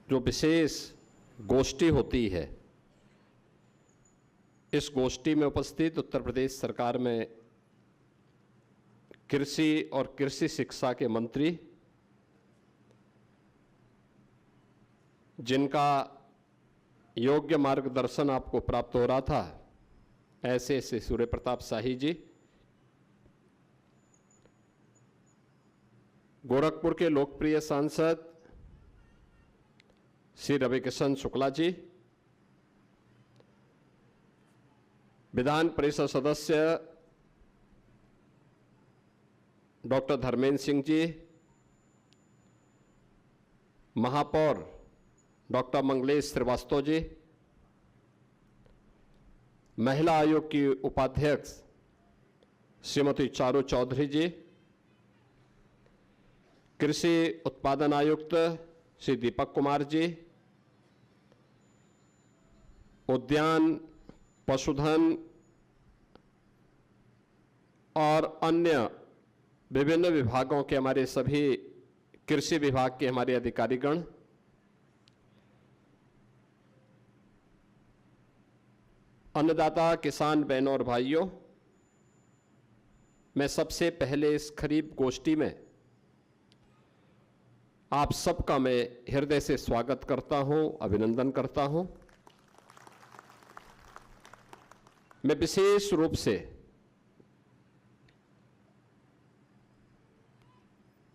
जो विशेष गोष्ठी होती है, इस गोष्ठी में उपस्थित उत्तर प्रदेश सरकार में कृषि और कृषि शिक्षा के मंत्री, जिनका योग्य मार्गदर्शन आपको प्राप्त हो रहा था, ऐसे सूर्य प्रताप शाही जी, गोरखपुर के लोकप्रिय सांसद श्री रविकिशन शुक्ला जी, विधान परिषद सदस्य डॉक्टर धर्मेंद्र सिंह जी, महापौर डॉक्टर मंगलेश श्रीवास्तव जी, महिला आयोग की उपाध्यक्ष श्रीमती चारू चौधरी जी, कृषि उत्पादन आयुक्त श्री दीपक कुमार जी, उद्यान, पशुधन और अन्य विभिन्न विभागों के हमारे सभी कृषि विभाग के हमारे अधिकारीगण, अन्नदाता किसान बहनों और भाइयों, मैं सबसे पहले इस खरीफ गोष्ठी में आप सबका मैं हृदय से स्वागत करता हूं, अभिनंदन करता हूं। मैं विशेष रूप से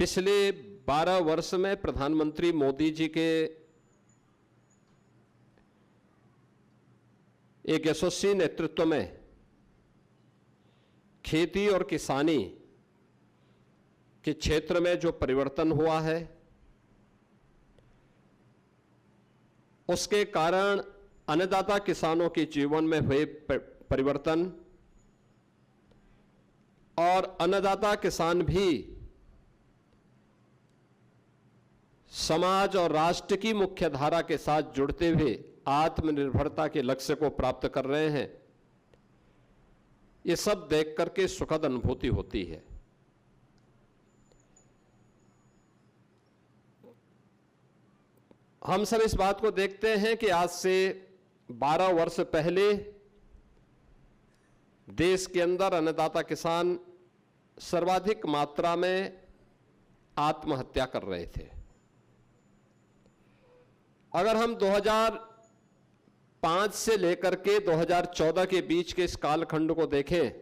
पिछले 12 वर्ष में प्रधानमंत्री मोदी जी के एक यशस्वी नेतृत्व में खेती और किसानी के क्षेत्र में जो परिवर्तन हुआ है, उसके कारण अन्नदाता किसानों के जीवन में हुए परिवर्तन और अन्नदाता किसान भी समाज और राष्ट्र की मुख्य धारा के साथ जुड़ते हुए आत्मनिर्भरता के लक्ष्य को प्राप्त कर रहे हैं, ये सब देख करके सुखद अनुभूति होती है। हम सब इस बात को देखते हैं कि आज से 12 वर्ष पहले देश के अंदर अन्नदाता किसान सर्वाधिक मात्रा में आत्महत्या कर रहे थे। अगर हम 2005 से लेकर के 2014 के बीच के इस कालखंड को देखें,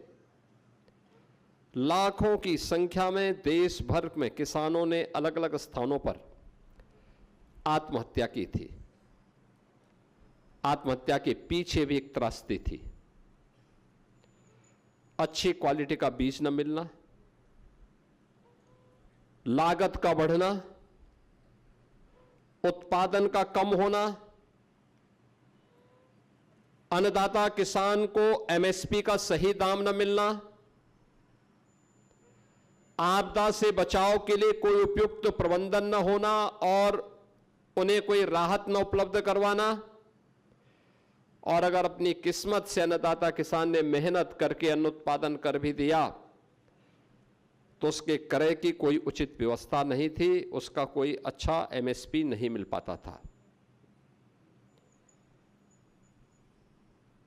लाखों की संख्या में देश भर में किसानों ने अलग अलग स्थानों पर आत्महत्या की थी। आत्महत्या के पीछे भी एक त्रासदी थी, अच्छी क्वालिटी का बीज न मिलना, लागत का बढ़ना, उत्पादन का कम होना, अन्नदाता किसान को एमएसपी का सही दाम न मिलना, आपदा से बचाव के लिए कोई उपयुक्त प्रबंधन न होना और उन्हें कोई राहत न उपलब्ध करवाना, और अगर अपनी किस्मत से अन्नदाता किसान ने मेहनत करके अन्न उत्पादन कर भी दिया तो उसके क्रय की कोई उचित व्यवस्था नहीं थी, उसका कोई अच्छा एमएसपी नहीं मिल पाता था।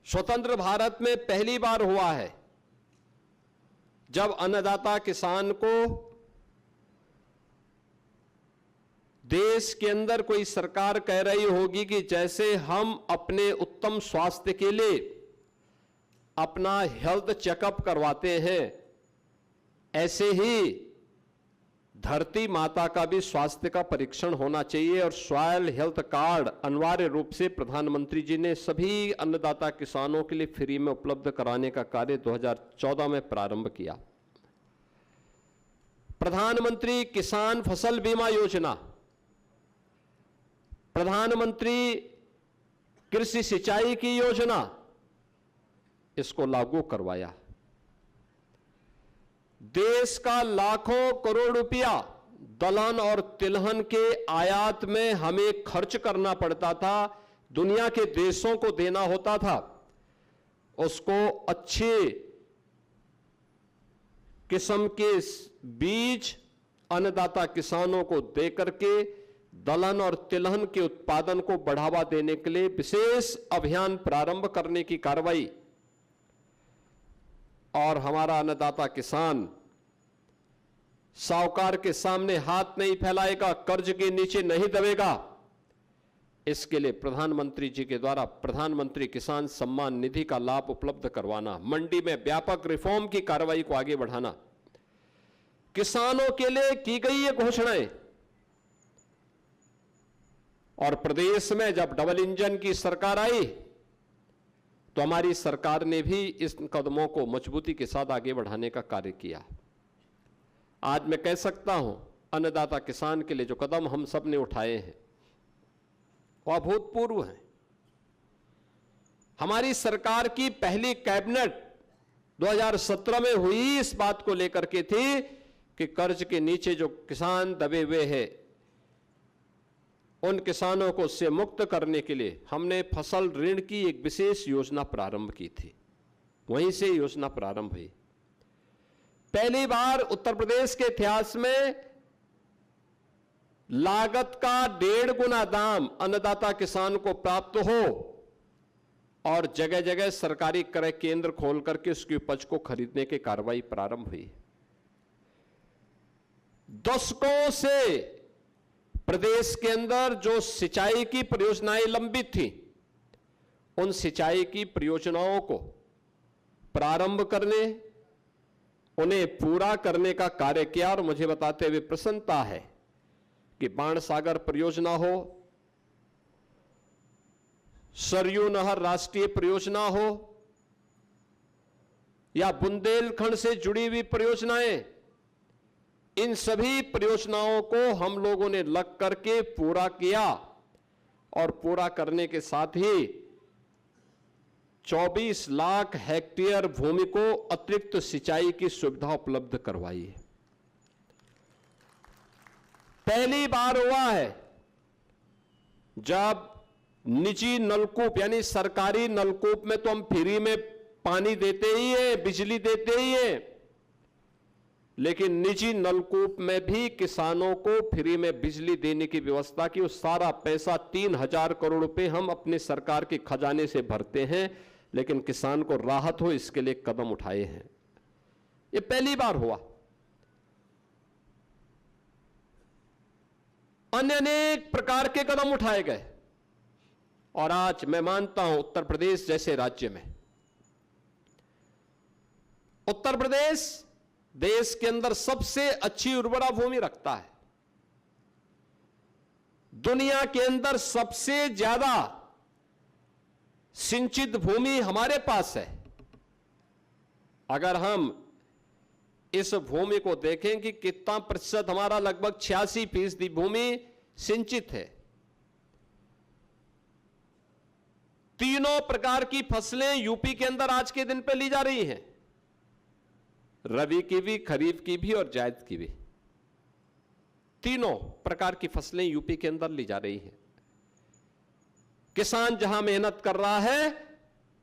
स्वतंत्र भारत में पहली बार हुआ है जब अन्नदाता किसान को देश के अंदर कोई सरकार कह रही होगी कि जैसे हम अपने उत्तम स्वास्थ्य के लिए अपना हेल्थ चेकअप करवाते हैं, ऐसे ही धरती माता का भी स्वास्थ्य का परीक्षण होना चाहिए और सॉयल हेल्थ कार्ड अनिवार्य रूप से प्रधानमंत्री जी ने सभी अन्नदाता किसानों के लिए फ्री में उपलब्ध कराने का कार्य 2014 में प्रारंभ किया। प्रधानमंत्री किसान फसल बीमा योजना, प्रधानमंत्री कृषि सिंचाई की योजना, इसको लागू करवाया। देश का लाखों करोड़ रुपया दलहन और तिलहन के आयात में हमें खर्च करना पड़ता था, दुनिया के देशों को देना होता था, उसको अच्छे किस्म के बीज अन्नदाता किसानों को देकर के दलहन और तिलहन के उत्पादन को बढ़ावा देने के लिए विशेष अभियान प्रारंभ करने की कार्रवाई और हमारा अन्नदाता किसान साहूकार के सामने हाथ नहीं फैलाएगा, कर्ज के नीचे नहीं दबेगा, इसके लिए प्रधानमंत्री जी के द्वारा प्रधानमंत्री किसान सम्मान निधि का लाभ उपलब्ध करवाना, मंडी में व्यापक रिफॉर्म की कार्रवाई को आगे बढ़ाना, किसानों के लिए की गई ये घोषणाएं। और प्रदेश में जब डबल इंजन की सरकार आई तो हमारी सरकार ने भी इस कदमों को मजबूती के साथ आगे बढ़ाने का कार्य किया। आज मैं कह सकता हूं, अन्नदाता किसान के लिए जो कदम हम सब ने उठाए हैं वह अभूतपूर्व हैं। हमारी सरकार की पहली कैबिनेट 2017 में हुई इस बात को लेकर के थी कि कर्ज के नीचे जो किसान दबे हुए हैं उन किसानों को उससे मुक्त करने के लिए हमने फसल ऋण की एक विशेष योजना प्रारंभ की थी। वहीं से योजना प्रारंभ हुई। पहली बार उत्तर प्रदेश के इतिहास में लागत का 1.5 गुना दाम अन्नदाता किसान को प्राप्त हो और जगह जगह सरकारी क्रय केंद्र खोल करके उसकी उपज को खरीदने की कार्रवाई प्रारंभ हुई। दशकों से प्रदेश के अंदर जो सिंचाई की परियोजनाएं लंबित थी, उन सिंचाई की परियोजनाओं को प्रारंभ करने, उन्हें पूरा करने का कार्य किया। और मुझे बताते हुए प्रसन्नता है कि बाणसागर परियोजना हो, सरयू नहर राष्ट्रीय परियोजना हो या बुंदेलखंड से जुड़ी हुई परियोजनाएं, इन सभी परियोजनाओं को हम लोगों ने लग करके पूरा किया और पूरा करने के साथ ही 24 लाख हेक्टेयर भूमि को अतिरिक्त सिंचाई की सुविधा उपलब्ध करवाई है। पहली बार हुआ है जब निजी नलकूप यानी सरकारी नलकूप में तो हम फ्री में पानी देते ही है, बिजली देते ही है, लेकिन निजी नलकूप में भी किसानों को फ्री में बिजली देने की व्यवस्था की। उस सारा पैसा 3,000 करोड़ रुपए हम अपने सरकार के खजाने से भरते हैं, लेकिन किसान को राहत हो इसके लिए कदम उठाए हैं। ये पहली बार हुआ। अन्य अनेक प्रकार के कदम उठाए गए और आज मैं मानता हूं उत्तर प्रदेश जैसे राज्य में, उत्तर प्रदेश देश के अंदर सबसे अच्छी उर्वरा भूमि रखता है। दुनिया के अंदर सबसे ज्यादा सिंचित भूमि हमारे पास है। अगर हम इस भूमि को देखें कि कितना प्रतिशत, हमारा लगभग 86% भूमि सिंचित है। तीनों प्रकार की फसलें यूपी के अंदर आज के दिन पे ली जा रही हैं, रबी की भी, खरीफ की भी और जायद की भी। तीनों प्रकार की फसलें यूपी के अंदर ली जा रही हैं। किसान जहां मेहनत कर रहा है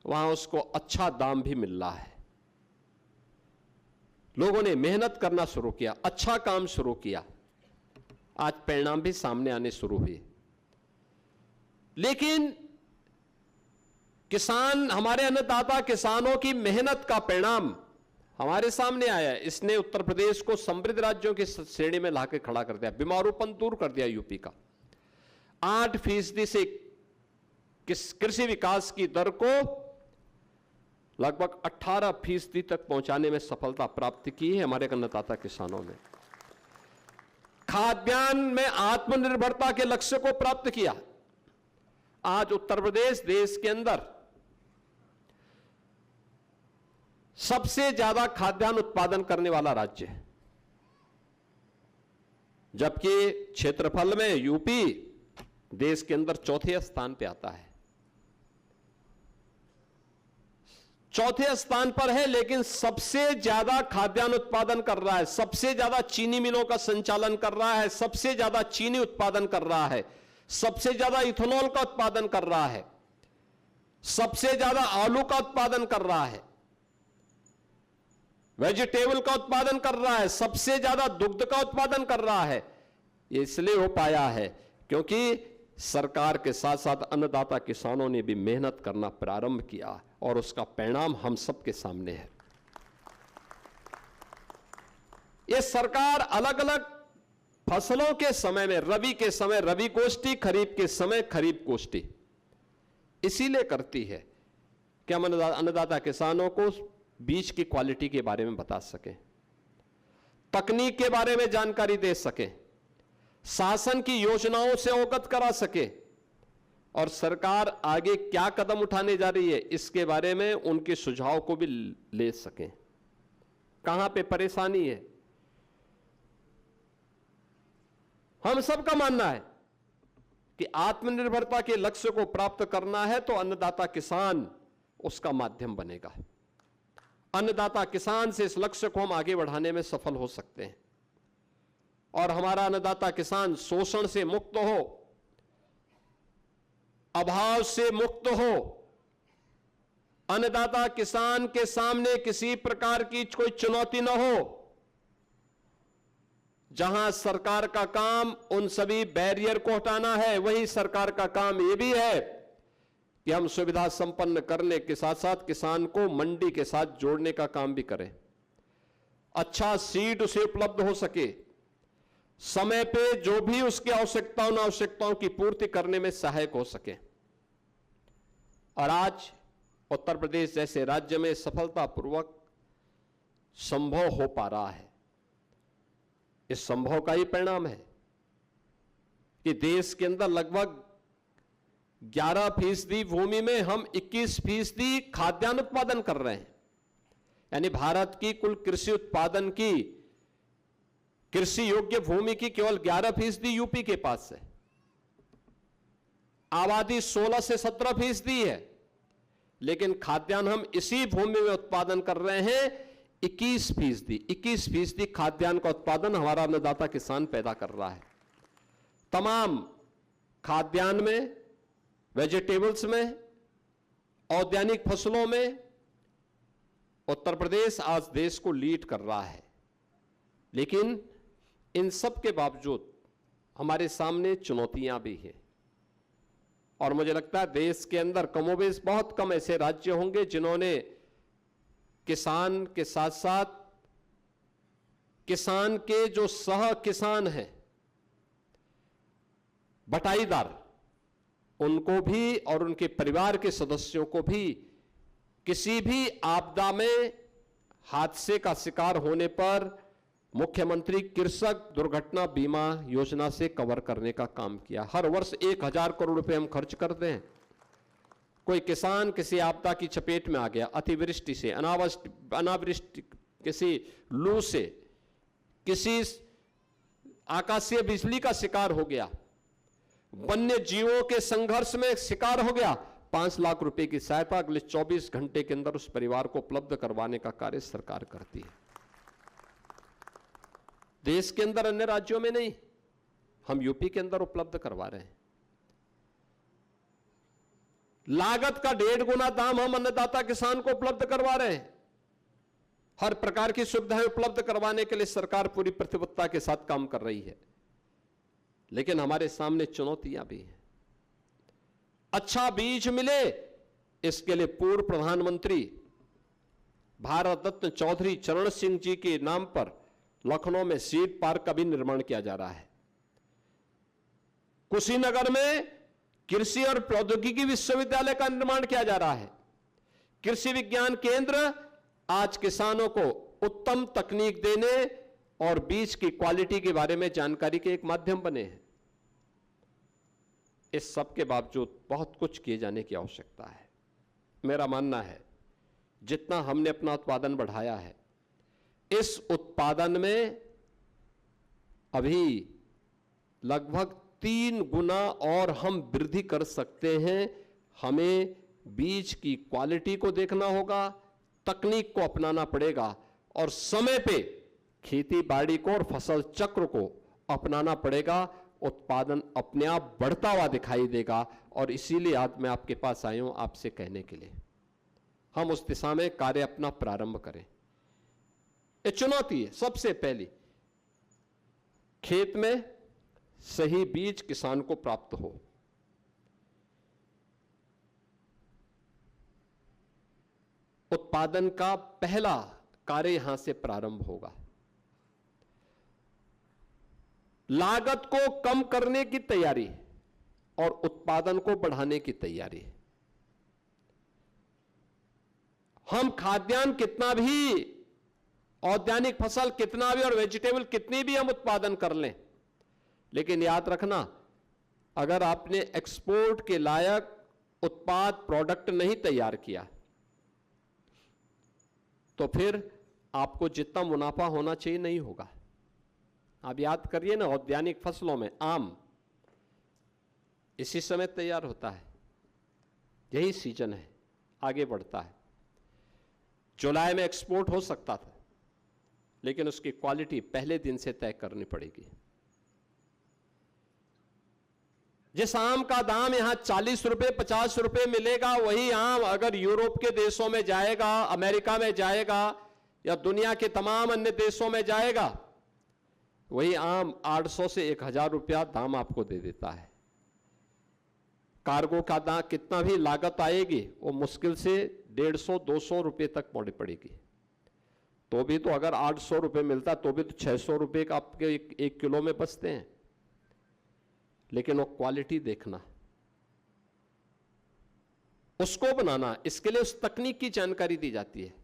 वहां उसको अच्छा दाम भी मिल रहा है। लोगों ने मेहनत करना शुरू किया, अच्छा काम शुरू किया, आज परिणाम भी सामने आने शुरू हुए। लेकिन किसान, हमारे अन्नदाता किसानों की मेहनत का परिणाम हमारे सामने आया। इसने उत्तर प्रदेश को समृद्ध राज्यों की श्रेणी में लाके खड़ा कर दिया, बीमारूपन दूर कर दिया यूपी का। 8% से कृषि विकास की दर को लगभग 18% तक पहुंचाने में सफलता प्राप्त की है हमारे अन्नदाता किसानों ने। खाद्यान्न में आत्मनिर्भरता के लक्ष्य को प्राप्त किया। आज उत्तर प्रदेश देश के अंदर सबसे ज्यादा खाद्यान्न उत्पादन करने वाला राज्य है, जबकि क्षेत्रफल में यूपी देश के अंदर चौथे स्थान पे आता है। चौथे स्थान पर है, लेकिन सबसे ज्यादा खाद्यान्न उत्पादन कर रहा है, सबसे ज्यादा चीनी मिलों का संचालन कर रहा है, सबसे ज्यादा चीनी उत्पादन कर रहा है, सबसे ज्यादा इथेनॉल का उत्पादन कर रहा है, सबसे ज्यादा आलू का उत्पादन कर रहा है, वेजिटेबल का उत्पादन कर रहा है, सबसे ज्यादा दुग्ध का उत्पादन कर रहा है। ये इसलिए हो पाया है क्योंकि सरकार के साथ साथ अन्नदाता किसानों ने भी मेहनत करना प्रारंभ किया और उसका परिणाम हम सबके सामने है। ये सरकार अलग अलग फसलों के समय में, रबी के समय रबी गोष्ठी, खरीफ के समय खरीफ गोष्ठी इसीलिए करती है कि हम अन्नदाता किसानों को बीज की क्वालिटी के बारे में बता सकें, तकनीक के बारे में जानकारी दे सकें, शासन की योजनाओं से अवगत करा सके और सरकार आगे क्या कदम उठाने जा रही है इसके बारे में उनके सुझाव को भी ले सकें। कहां पे परेशानी है, हम सबका मानना है कि आत्मनिर्भरता के लक्ष्य को प्राप्त करना है तो अन्नदाता किसान उसका माध्यम बनेगा। अन्नदाता किसान से इस लक्ष्य को हम आगे बढ़ाने में सफल हो सकते हैं और हमारा अन्नदाता किसान शोषण से मुक्त हो, अभाव से मुक्त हो, अन्नदाता किसान के सामने किसी प्रकार की कोई चुनौती न हो। जहां सरकार का काम उन सभी बैरियर को हटाना है, वही सरकार का काम यह भी है कि हम सुविधा संपन्न करने के साथ साथ किसान को मंडी के साथ जोड़ने का काम भी करें। अच्छा सीड उसे उपलब्ध हो सके, समय पे जो भी उसकी आवश्यकताओं की पूर्ति करने में सहायक हो सके। और आज उत्तर प्रदेश जैसे राज्य में सफलतापूर्वक संभव हो पा रहा है। इस संभव का ही परिणाम है कि देश के अंदर लगभग 11% भूमि में हम 21% खाद्यान्न उत्पादन कर रहे हैं। यानी भारत की कुल कृषि उत्पादन की, कृषि योग्य भूमि की केवल 11% यूपी के पास है। आबादी 16 से 17% है, लेकिन खाद्यान्न हम इसी भूमि में उत्पादन कर रहे हैं 21% खाद्यान्न का उत्पादन हमारा अन्नदाता किसान पैदा कर रहा है। तमाम खाद्यान्न में, वेजिटेबल्स में, औद्यानिक फसलों में उत्तर प्रदेश आज देश को लीड कर रहा है। लेकिन इन सब के बावजूद हमारे सामने चुनौतियां भी हैं और मुझे लगता है देश के अंदर कमोबेश बहुत कम ऐसे राज्य होंगे जिन्होंने किसान के साथ साथ किसान के जो सह किसान हैं, बटाईदार, उनको भी और उनके परिवार के सदस्यों को भी किसी भी आपदा में हादसे का शिकार होने पर मुख्यमंत्री कृषक दुर्घटना बीमा योजना से कवर करने का काम किया। हर वर्ष 1000 करोड़ रुपए हम खर्च करते हैं। कोई किसान किसी आपदा की चपेट में आ गया, अतिवृष्टि से, अनावृष्टि, किसी लू से, किसी आकाशीय बिजली का शिकार हो गया, वन्य जीवों के संघर्ष में शिकार हो गया, 5 लाख रुपए की सहायता अगले 24 घंटे के अंदर उस परिवार को उपलब्ध करवाने का कार्य सरकार करती है। देश के अंदर अन्य राज्यों में नहीं, हम यूपी के अंदर उपलब्ध करवा रहे हैं। लागत का 1.5 गुना दाम हम अन्नदाता किसान को उपलब्ध करवा रहे हैं। हर प्रकार की सुविधाएं उपलब्ध करवाने के लिए सरकार पूरी प्रतिबद्धता के साथ काम कर रही है, लेकिन हमारे सामने चुनौतियां भी हैं। अच्छा बीज मिले, इसके लिए पूर्व प्रधानमंत्री भारत रत्न चौधरी चरण सिंह जी के नाम पर लखनऊ में सीड पार्क का भी निर्माण किया जा रहा है। कुशीनगर में कृषि और प्रौद्योगिकी विश्वविद्यालय का निर्माण किया जा रहा है। कृषि विज्ञान केंद्र आज किसानों को उत्तम तकनीक देने और बीज की क्वालिटी के बारे में जानकारी के एक माध्यम बने हैं। इस सब के बावजूद बहुत कुछ किए जाने की आवश्यकता है। मेरा मानना है जितना हमने अपना उत्पादन बढ़ाया है, इस उत्पादन में अभी लगभग 3 गुना और हम वृद्धि कर सकते हैं। हमें बीज की क्वालिटी को देखना होगा, तकनीक को अपनाना पड़ेगा और समय पे खेती बाड़ी को और फसल चक्र को अपनाना पड़ेगा। उत्पादन अपने आप बढ़ता हुआ दिखाई देगा और इसीलिए आज मैं आपके पास आया हूं आपसे कहने के लिए हम उस दिशा में कार्य अपना प्रारंभ करें। ये चुनौती है। सबसे पहली, खेत में सही बीज किसान को प्राप्त हो। उत्पादन का पहला कार्य यहां से प्रारंभ होगा। लागत को कम करने की तैयारी और उत्पादन को बढ़ाने की तैयारी। हम खाद्यान्न कितना भी, औद्यानिक फसल कितना भी और वेजिटेबल कितनी भी हम उत्पादन कर लें, लेकिन याद रखना, अगर आपने एक्सपोर्ट के लायक उत्पाद प्रोडक्ट नहीं तैयार किया तो फिर आपको जितना मुनाफा होना चाहिए नहीं होगा। आप याद करिए ना, औद्यानिक फसलों में आम इसी समय तैयार होता है, यही सीजन है, आगे बढ़ता है। जुलाई में एक्सपोर्ट हो सकता था, लेकिन उसकी क्वालिटी पहले दिन से तय करनी पड़ेगी। जिस आम का दाम यहां 40 रुपए 50 रुपए मिलेगा, वही आम अगर यूरोप के देशों में जाएगा, अमेरिका में जाएगा या दुनिया के तमाम अन्य देशों में जाएगा, वही आम 800 से 1000 रुपया दाम आपको दे देता है। कार्गो का दाम कितना भी लागत आएगी, वो मुश्किल से 150-200 रुपए तक पड़ेगी। तो भी तो अगर 800 रुपए मिलता तो भी तो 600 रुपए का आपके एक किलो में बचते हैं। लेकिन वो क्वालिटी देखना, उसको बनाना, इसके लिए उस तकनीक की जानकारी दी जाती है।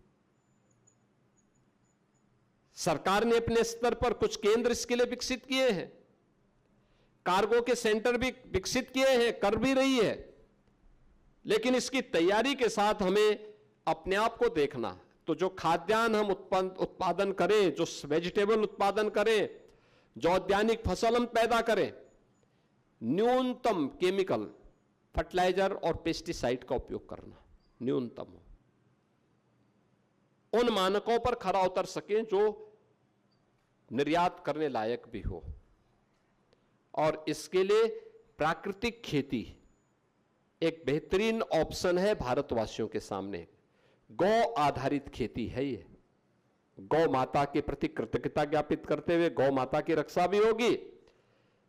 सरकार ने अपने स्तर पर कुछ केंद्र इसके लिए विकसित किए हैं, कार्गो के सेंटर भी विकसित किए हैं, कर भी रही है। लेकिन इसकी तैयारी के साथ हमें अपने आप को देखना। तो जो खाद्यान्न हम उत्पादन करें, जो वेजिटेबल उत्पादन करें, जो औद्यानिक फसल हम पैदा करें, न्यूनतम केमिकल, फर्टिलाइजर और पेस्टिसाइड का उपयोग करना न्यूनतम हो, उन मानकों पर खरा उतर सकें जो निर्यात करने लायक भी हो। और इसके लिए प्राकृतिक खेती एक बेहतरीन ऑप्शन है भारतवासियों के सामने। गौ आधारित खेती है ये। गौ माता के प्रति कृतज्ञता ज्ञापित करते हुए गौ माता की रक्षा भी होगी,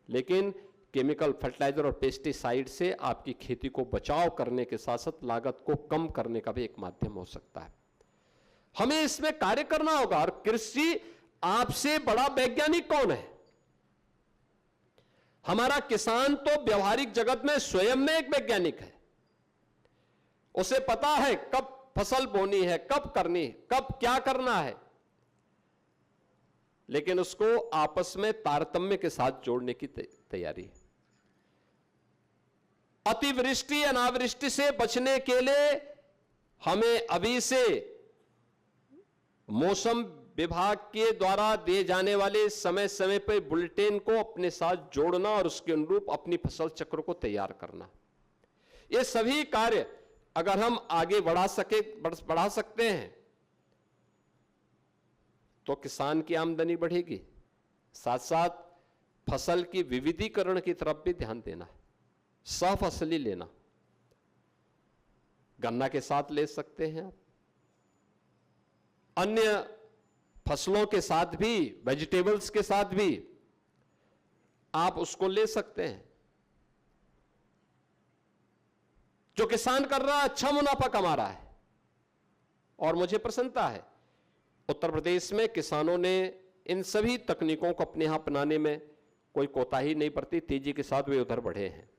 लेकिन केमिकल, फर्टिलाइजर और पेस्टिसाइड से आपकी खेती को बचाव करने के साथ साथ लागत को कम करने का भी एक माध्यम हो सकता है। हमें इसमें कार्य करना होगा। और कृषि, आपसे बड़ा वैज्ञानिक कौन है? हमारा किसान तो व्यवहारिक जगत में स्वयं में एक वैज्ञानिक है। उसे पता है कब फसल बोनी है, कब करनी है, कब क्या करना है, लेकिन उसको आपस में तारतम्य के साथ जोड़ने की तैयारी है। अतिवृष्टि अनावृष्टि से बचने के लिए हमें अभी से मौसम विभाग के द्वारा दिए जाने वाले समय समय पर बुलेटिन को अपने साथ जोड़ना और उसके अनुरूप अपनी फसल चक्र को तैयार करना। ये सभी कार्य अगर हम आगे बढ़ा सकते हैं तो किसान की आमदनी बढ़ेगी, साथ साथ फसल की विविधीकरण की तरफ भी ध्यान देना है। सहफसली लेना, गन्ना के साथ ले सकते हैं आप, अन्य फसलों के साथ भी, वेजिटेबल्स के साथ भी आप उसको ले सकते हैं। जो किसान कर रहा है अच्छा मुनाफा कमा रहा है और मुझे प्रसन्नता है। उत्तर प्रदेश में किसानों ने इन सभी तकनीकों को अपने यहां अपनाने में कोई कोताही नहीं बरती, तेजी के साथ वे उधर बढ़े हैं।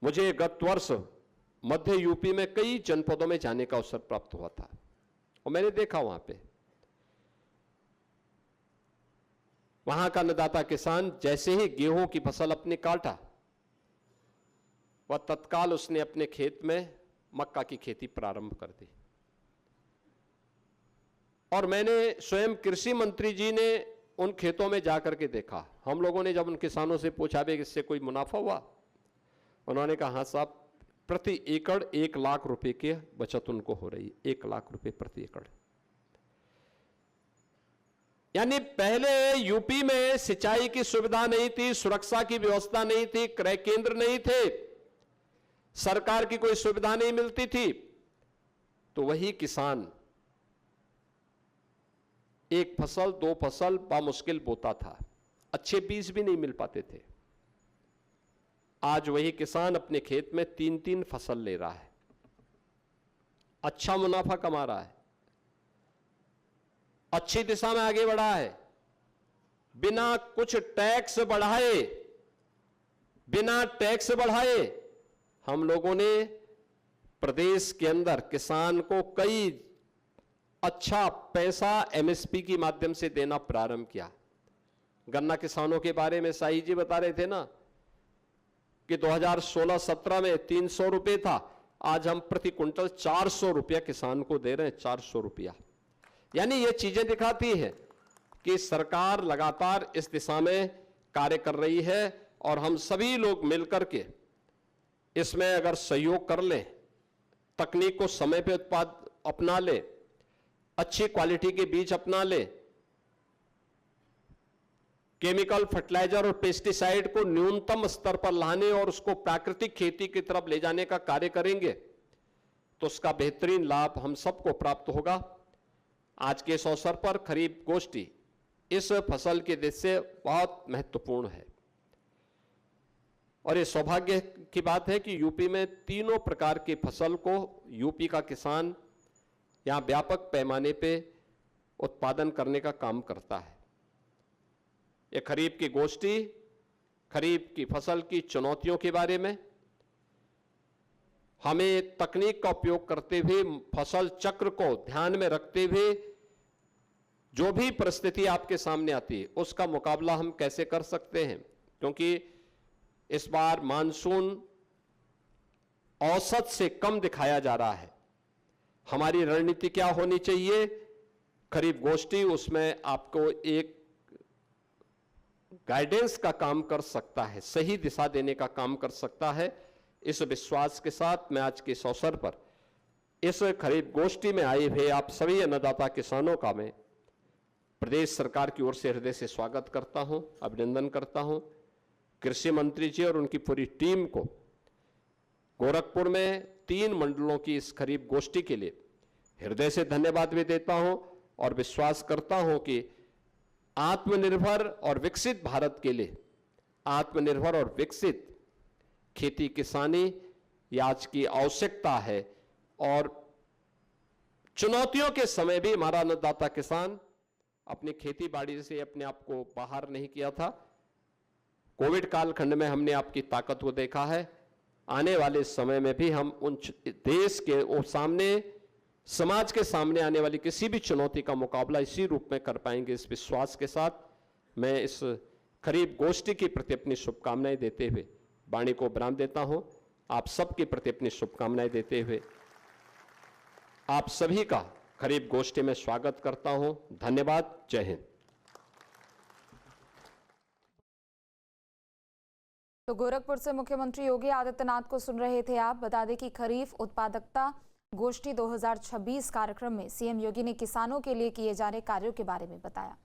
मुझे गत वर्ष मध्य यूपी में कई जनपदों में जाने का अवसर प्राप्त हुआ था और मैंने देखा वहां का अन्नदाता किसान जैसे ही गेहूं की फसल अपने काटा, वह तत्काल उसने अपने खेत में मक्का की खेती प्रारंभ कर दी। और मैंने स्वयं कृषि मंत्री जी ने उन खेतों में जाकर के देखा। हम लोगों ने जब उन किसानों से पूछा भी इससे कोई मुनाफा हुआ, उन्होंने कहा हाँ साहब, प्रति एकड़ 1 लाख रुपए की बचत उनको हो रही है। 1 लाख रुपए प्रति एकड़। यानी पहले यूपी में सिंचाई की सुविधा नहीं थी, सुरक्षा की व्यवस्था नहीं थी, क्रय केंद्र नहीं थे, सरकार की कोई सुविधा नहीं मिलती थी, तो वही किसान एक फसल 2 फसल बामुश्किल बोता था। अच्छे बीज भी नहीं मिल पाते थे। आज वही किसान अपने खेत में 3-3 फसल ले रहा है, अच्छा मुनाफा कमा रहा है, अच्छी दिशा में आगे बढ़ा है, बिना कुछ टैक्स बढ़ाए हम लोगों ने प्रदेश के अंदर किसान को कई अच्छा पैसा एमएसपी के माध्यम से देना प्रारंभ किया। गन्ना किसानों के बारे में साई जी बता रहे थे ना कि 2016-17 में 300 रुपए था, आज हम प्रति क्विंटल 400 रुपया किसान को दे रहे हैं, 400 रुपया। यानी ये चीजें दिखाती है कि सरकार लगातार इस दिशा में कार्य कर रही है और हम सभी लोग मिलकर के इसमें अगर सहयोग कर लें, तकनीक को समय पे उत्पाद अपना ले, अच्छी क्वालिटी के बीज अपना ले, केमिकल फर्टिलाइजर और पेस्टिसाइड को न्यूनतम स्तर पर लाने और उसको प्राकृतिक खेती की तरफ ले जाने का कार्य करेंगे तो उसका बेहतरीन लाभ हम सबको प्राप्त होगा। आज के इस अवसर पर खरीफ गोष्ठी इस फसल के दृष्टि से बहुत महत्वपूर्ण है और ये सौभाग्य की बात है कि यूपी में तीनों प्रकार की फसल को यूपी का किसान यहां व्यापक पैमाने पे उत्पादन करने का काम करता है। ये खरीफ की गोष्ठी खरीफ की फसल की चुनौतियों के बारे में, हमें तकनीक का उपयोग करते हुए फसल चक्र को ध्यान में रखते हुए जो भी परिस्थिति आपके सामने आती है उसका मुकाबला हम कैसे कर सकते हैं, क्योंकि इस बार मानसून औसत से कम दिखाया जा रहा है। हमारी रणनीति क्या होनी चाहिए? खरीफ गोष्ठी उसमें आपको एक गाइडेंस का काम कर सकता है, सही दिशा देने का काम कर सकता है। इस विश्वास के साथ मैं आज के इस अवसर पर इस खरीफ गोष्ठी में आए हुए आप सभी अन्नदाता किसानों का मैं प्रदेश सरकार की ओर से हृदय से स्वागत करता हूं, अभिनंदन करता हूं। कृषि मंत्री जी और उनकी पूरी टीम को गोरखपुर में 3 मंडलों की इस खरीफ गोष्ठी के लिए हृदय से धन्यवाद भी देता हूं और विश्वास करता हूं कि आत्मनिर्भर और विकसित भारत के लिए आत्मनिर्भर और विकसित खेती किसानी ये आज की आवश्यकता है और चुनौतियों के समय भी हमारा अन्नदाता किसान अपनी खेती बाड़ी से अपने आप को बाहर नहीं किया था। कोविड कालखंड में हमने आपकी ताकत को देखा है, आने वाले समय में भी हम उन देश के सामने समाज के सामने आने वाली किसी भी चुनौती का मुकाबला इसी रूप में कर पाएंगे। इस विश्वास के साथ मैं इस खरीफ गोष्ठी के प्रति अपनी शुभकामनाएं देते हुए वाणी को विराम देता हूं। आप सबके प्रति अपनी शुभकामनाएं देते हुए आप सभी का खरीफ गोष्ठी में स्वागत करता हूं। धन्यवाद। जय हिंद। तो गोरखपुर से मुख्यमंत्री योगी आदित्यनाथ को सुन रहे थे आप। बता दें कि खरीफ उत्पादकता गोष्ठी 2026 कार्यक्रम में सीएम योगी ने किसानों के लिए किए जा रहे कार्यों के बारे में बताया।